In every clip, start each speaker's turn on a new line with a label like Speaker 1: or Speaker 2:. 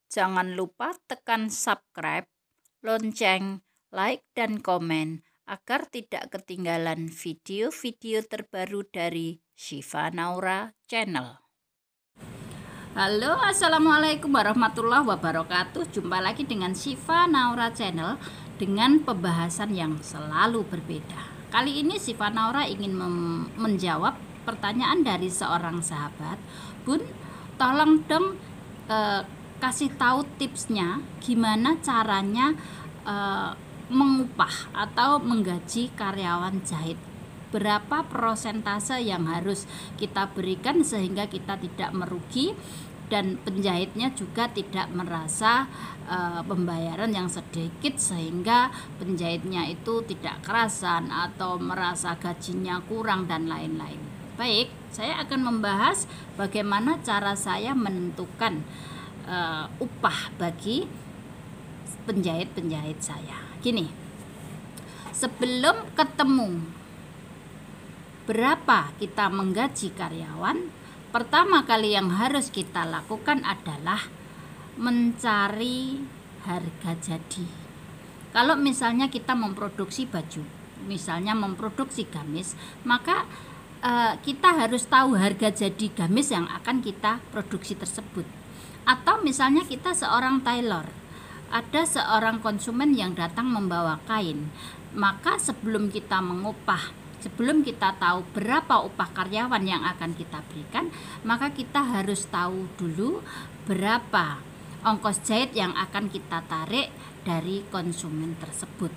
Speaker 1: Jangan lupa tekan subscribe, lonceng, like, dan komen agar tidak ketinggalan video-video terbaru dari Syifa Naura Channel. Halo, assalamualaikum warahmatullahi wabarakatuh. Jumpa lagi dengan Syifa Naura Channel dengan pembahasan yang selalu berbeda. Kali ini Syifa Naura ingin menjawab pertanyaan dari seorang sahabat. Bun, tolong dong kasih tahu tipsnya gimana caranya mengupah atau menggaji karyawan jahit. Berapa persentase yang harus kita berikan sehingga kita tidak merugi dan penjahitnya juga tidak merasa pembayaran yang sedikit sehingga penjahitnya itu tidak kerasan atau merasa gajinya kurang dan lain-lain. Baik, saya akan membahas bagaimana cara saya menentukan upah bagi penjahit-penjahit saya. Gini, sebelum ketemu berapa kita menggaji karyawan, pertama kali yang harus kita lakukan adalah mencari harga jadi. Kalau misalnya kita memproduksi baju, misalnya memproduksi gamis, maka kita harus tahu harga jadi gamis yang akan kita produksi tersebut. Atau misalnya kita seorang tailor, ada seorang konsumen yang datang membawa kain, maka sebelum kita mengupah, sebelum kita tahu berapa upah karyawan yang akan kita berikan, maka kita harus tahu dulu berapa ongkos jahit yang akan kita tarik dari konsumen tersebut.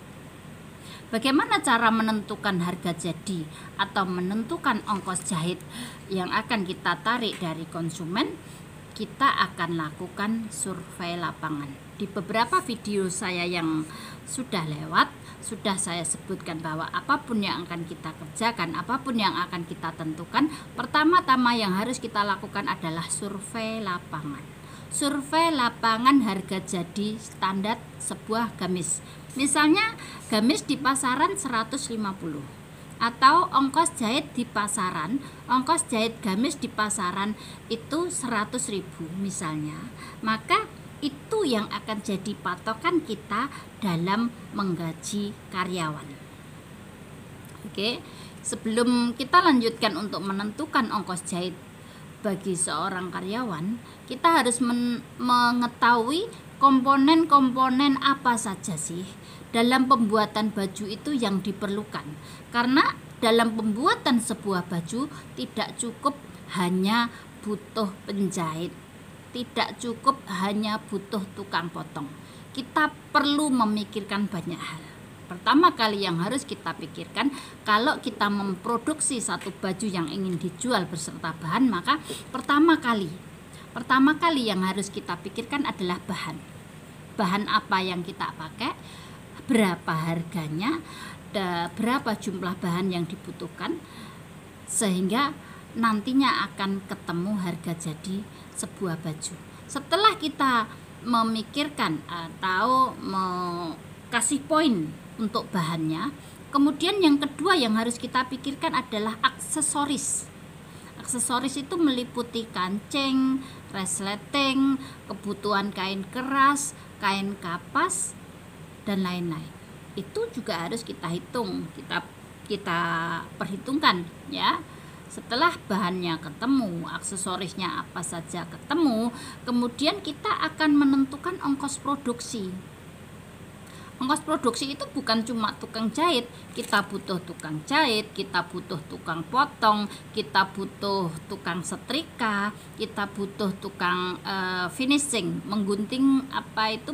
Speaker 1: Bagaimana cara menentukan harga jadi atau menentukan ongkos jahit yang akan kita tarik dari konsumen? Kita akan lakukan survei lapangan. Di beberapa video saya yang sudah lewat, sudah saya sebutkan bahwa apapun yang akan kita kerjakan, apapun yang akan kita tentukan, pertama-tama yang harus kita lakukan adalah survei lapangan. Survei lapangan harga jadi standar sebuah gamis. Misalnya gamis di pasaran 150 atau ongkos jahit di pasaran, ongkos jahit gamis di pasaran itu 100.000 misalnya. Maka itu yang akan jadi patokan kita dalam menggaji karyawan. Oke, sebelum kita lanjutkan untuk menentukan ongkos jahit bagi seorang karyawan, kita harus mengetahui komponen-komponen apa saja sih dalam pembuatan baju itu yang diperlukan. Karena dalam pembuatan sebuah baju tidak cukup hanya butuh penjahit, tidak cukup hanya butuh tukang potong. Kita perlu memikirkan banyak hal. Pertama kali yang harus kita pikirkan, kalau kita memproduksi satu baju yang ingin dijual beserta bahan, maka pertama kali yang harus kita pikirkan adalah bahan. Bahan apa yang kita pakai, berapa harganya, berapa jumlah bahan yang dibutuhkan, sehingga nantinya akan ketemu harga jadi sebuah baju. Setelah kita memikirkan atau kasih poin untuk bahannya, kemudian yang kedua yang harus kita pikirkan adalah aksesoris. Aksesoris itu meliputi kancing, resleting, kebutuhan kain keras, kain kapas, dan lain-lain. Itu juga harus kita hitung, kita perhitungkan ya. Setelah bahannya ketemu, aksesorisnya apa saja ketemu, kemudian kita akan menentukan ongkos produksi. Ongkos produksi itu bukan cuma tukang jahit, kita butuh tukang jahit, kita butuh tukang potong, kita butuh tukang setrika, kita butuh tukang finishing, menggunting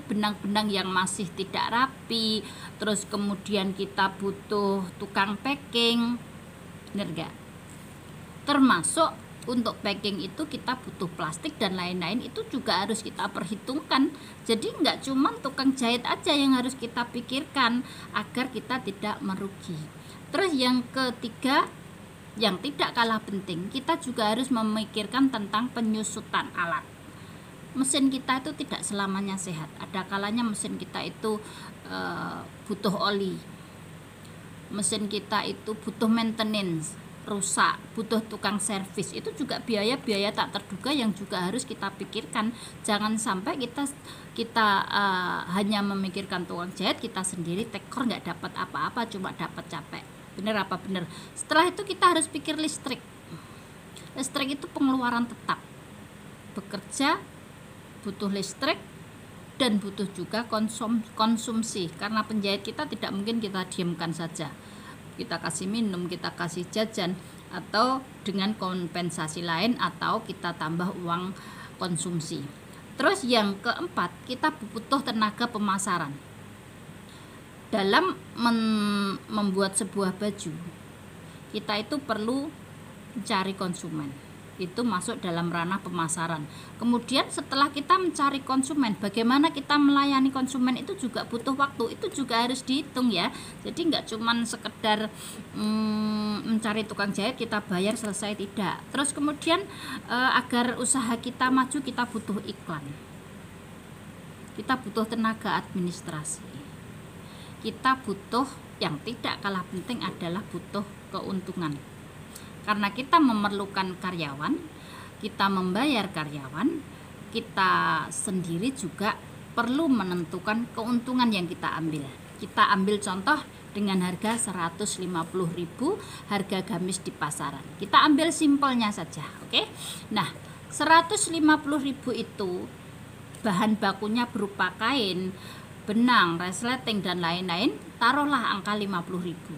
Speaker 1: benang-benang yang masih tidak rapi, terus kemudian kita butuh tukang packing, bener gak? Termasuk untuk packing itu kita butuh plastik dan lain-lain, itu juga harus kita perhitungkan. Jadi nggak cuma tukang jahit aja yang harus kita pikirkan agar kita tidak merugi. Terus yang ketiga, yang tidak kalah penting, kita juga harus memikirkan tentang penyusutan alat. Mesin kita itu tidak selamanya sehat. Ada kalanya mesin kita itu butuh oli, mesin kita itu butuh maintenance. rusak, butuh tukang servis, itu juga biaya-biaya tak terduga yang juga harus kita pikirkan. Jangan sampai kita hanya memikirkan tukang jahit, kita sendiri tekor nggak dapat apa-apa, cuma dapat capek. Bener apa bener? Setelah itu kita harus pikir listrik. Listrik itu pengeluaran tetap, bekerja butuh listrik dan butuh juga konsumsi, karena penjahit kita tidak mungkin kita diamkan saja, kita kasih minum, kita kasih jajan, atau dengan kompensasi lain, atau kita tambah uang konsumsi. Terus yang keempat, kita butuh tenaga pemasaran. Dalam membuat sebuah baju, kita itu perlu mencari konsumen, itu masuk dalam ranah pemasaran. Kemudian setelah kita mencari konsumen, bagaimana kita melayani konsumen itu juga butuh waktu, itu juga harus dihitung ya. Jadi nggak cuman sekedar mencari tukang jahit kita bayar selesai, tidak. Terus kemudian agar usaha kita maju, kita butuh iklan, kita butuh tenaga administrasi, kita butuh, yang tidak kalah penting adalah butuh keuntungan. Karena kita memerlukan karyawan, kita membayar karyawan, kita sendiri juga perlu menentukan keuntungan yang kita ambil. Kita ambil contoh dengan harga 150.000 harga gamis di pasaran. Kita ambil simpelnya saja, oke? Nah, 150.000 itu bahan bakunya berupa kain, benang, resleting dan lain-lain, taruhlah angka 50.000.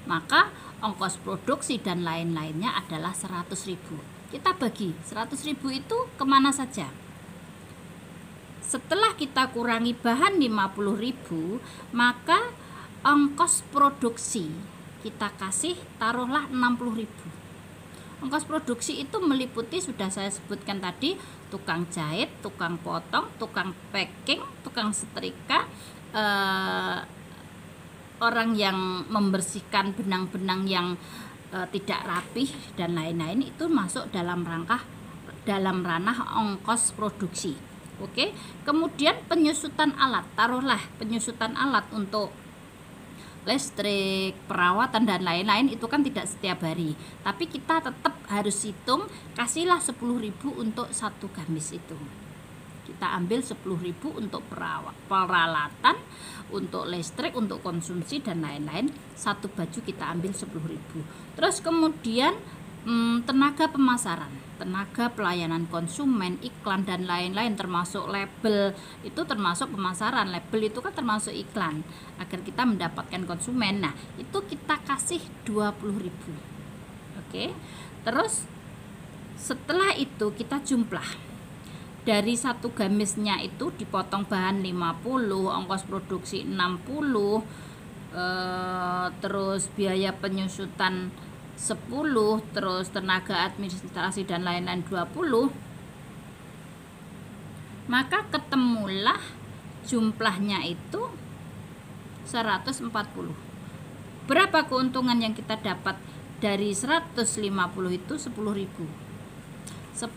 Speaker 1: Maka ongkos produksi dan lain-lainnya adalah 100.000. Kita bagi 100.000 itu kemana saja? Setelah kita kurangi bahan 50.000, maka ongkos produksi kita kasih taruhlah 60.000. Ongkos produksi itu meliputi, sudah saya sebutkan tadi, tukang jahit, tukang potong, tukang packing, tukang setrika, orang yang membersihkan benang-benang yang tidak rapih dan lain-lain, itu masuk dalam ranah ongkos produksi. Oke. Kemudian penyusutan alat, taruhlah penyusutan alat untuk listrik, perawatan dan lain-lain, itu kan tidak setiap hari, tapi kita tetap harus hitung, kasihlah 10.000 untuk satu gamis itu. Kita ambil 10.000 untuk peralatan, untuk listrik, untuk konsumsi dan lain-lain. Satu baju kita ambil 10.000. Terus kemudian tenaga pemasaran, tenaga pelayanan konsumen, iklan dan lain-lain, termasuk label, itu termasuk pemasaran. Label itu kan termasuk iklan agar kita mendapatkan konsumen. Nah, itu kita kasih 20.000. Oke. Terus setelah itu kita jumlah. Dari satu gamisnya itu dipotong bahan 50, ongkos produksi 60, terus biaya penyusutan 10, terus tenaga administrasi dan lain-lain 20, maka ketemulah jumlahnya itu 140. Berapa keuntungan yang kita dapat dari 150 itu? 10.000. 10.000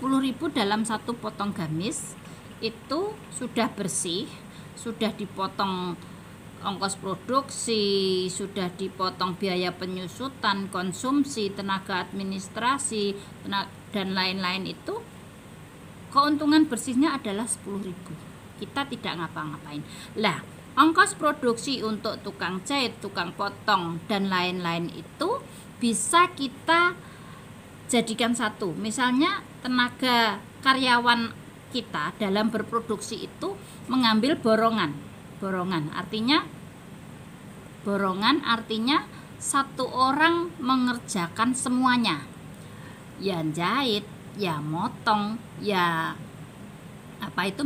Speaker 1: dalam satu potong gamis itu sudah bersih, sudah dipotong ongkos produksi, sudah dipotong biaya penyusutan, konsumsi, tenaga administrasi, dan lain-lain, itu keuntungan bersihnya adalah 10.000. Kita tidak ngapa-ngapain. Lah, ongkos produksi untuk tukang jahit, tukang potong dan lain-lain itu bisa kita jadikan satu. Misalnya tenaga karyawan kita dalam berproduksi itu mengambil borongan artinya satu orang mengerjakan semuanya, ya jahit, ya motong, ya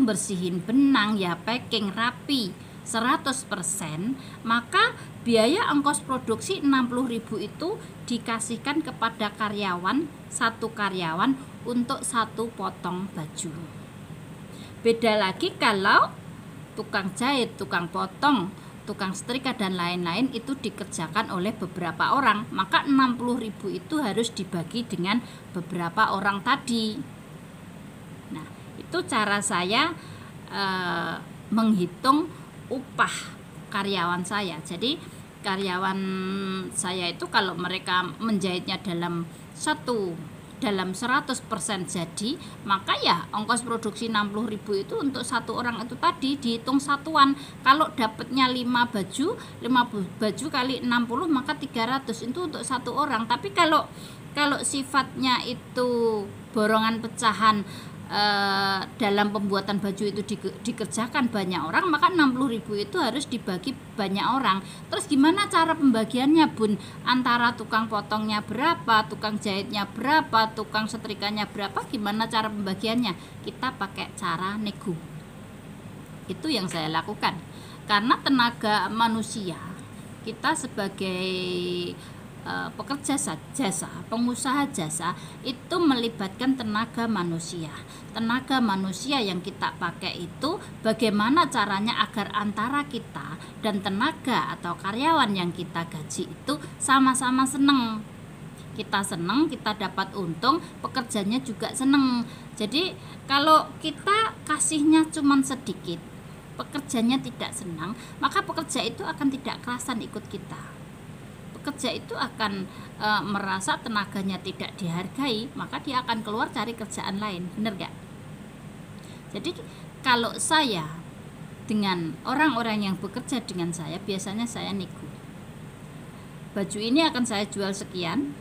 Speaker 1: bersihin benang, ya packing rapi 100%, maka biaya ongkos produksi 60.000 itu dikasihkan kepada satu karyawan untuk satu potong baju. Beda lagi kalau tukang jahit, tukang potong, tukang setrika dan lain-lain itu dikerjakan oleh beberapa orang, maka 60.000 itu harus dibagi dengan beberapa orang tadi. Nah, itu cara saya menghitung upah karyawan saya. Jadi karyawan saya itu kalau mereka menjahitnya dalam 100% jadi, maka ya ongkos produksi 60.000 itu untuk satu orang itu tadi dihitung satuan. Kalau dapatnya 5 baju kali 60 maka 300 itu untuk satu orang. Tapi kalau sifatnya itu borongan pecahan, dalam pembuatan baju itu dikerjakan banyak orang, maka 60.000 itu harus dibagi banyak orang. Terus gimana cara pembagiannya, Bun? Antara tukang potongnya berapa, tukang jahitnya berapa, tukang setrikanya berapa, gimana cara pembagiannya? Kita pakai cara nego. Itu yang saya lakukan. Karena tenaga manusia, kita sebagai pekerja jasa, pengusaha jasa itu melibatkan tenaga manusia. Tenaga manusia yang kita pakai itu bagaimana caranya agar antara kita dan tenaga atau karyawan yang kita gaji itu sama-sama seneng. Kita seneng, kita dapat untung, pekerjanya juga seneng. Jadi kalau kita kasihnya cuma sedikit, pekerjanya tidak senang, maka pekerja itu akan tidak kerasan ikut kita. Pekerja itu akan merasa tenaganya tidak dihargai, maka dia akan keluar cari kerjaan lain. Benar gak? Jadi kalau saya dengan orang-orang yang bekerja dengan saya, biasanya saya nego. Baju ini akan saya jual sekian,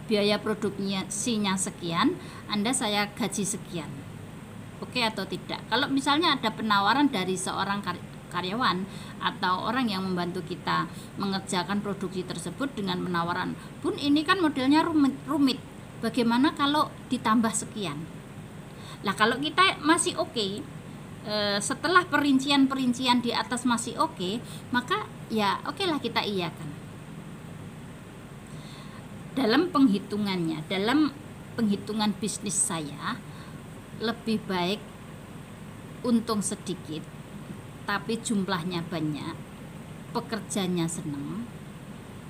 Speaker 1: biaya produksinya sekian, Anda saya gaji sekian. Oke atau tidak? Kalau misalnya ada penawaran dari seorang karyawan atau orang yang membantu kita mengerjakan produksi tersebut dengan penawaran, Bun, ini kan modelnya rumit, bagaimana kalau ditambah sekian? Lah kalau kita masih oke, setelah perincian di atas masih oke, maka ya oke lah kita iyakan. Dalam penghitungan bisnis saya, lebih baik untung sedikit tapi jumlahnya banyak, pekerjanya senang,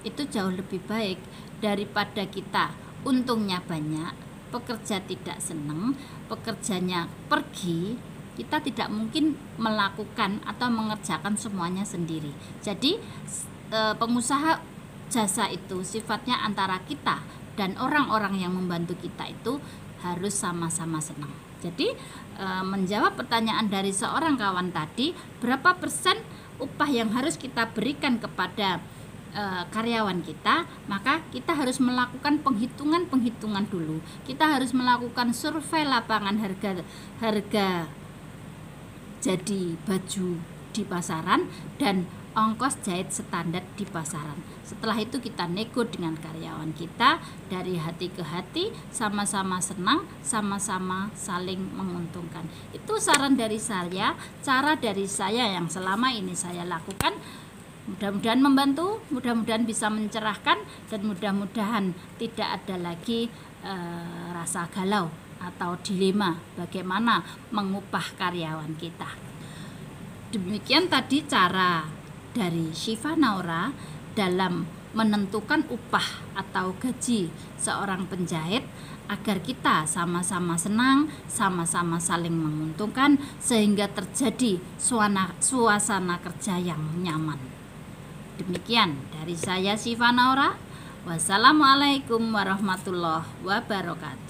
Speaker 1: itu jauh lebih baik daripada kita untungnya banyak, pekerja tidak senang, pekerjanya pergi, kita tidak mungkin melakukan atau mengerjakan semuanya sendiri. Jadi pengusaha jasa itu sifatnya antara kita dan orang-orang yang membantu kita itu harus sama-sama senang. Jadi menjawab pertanyaan dari seorang kawan tadi, berapa persen upah yang harus kita berikan kepada karyawan kita, maka kita harus melakukan penghitungan dulu. Kita harus melakukan survei lapangan harga jadi baju di pasaran dan ongkos jahit standar di pasaran. Setelah itu kita nego dengan karyawan kita dari hati ke hati, sama-sama senang, sama-sama saling menguntungkan. Itu saran dari saya, cara dari saya yang selama ini saya lakukan. Mudah-mudahan membantu, mudah-mudahan bisa mencerahkan, dan mudah-mudahan tidak ada lagi rasa galau atau dilema bagaimana mengupah karyawan kita. Demikian tadi cara dari Syifa Naura dalam menentukan upah atau gaji seorang penjahit agar kita sama-sama senang, sama-sama saling menguntungkan sehingga terjadi suasana kerja yang nyaman. Demikian dari saya Syifa Naura. Wassalamualaikum warahmatullahi wabarakatuh.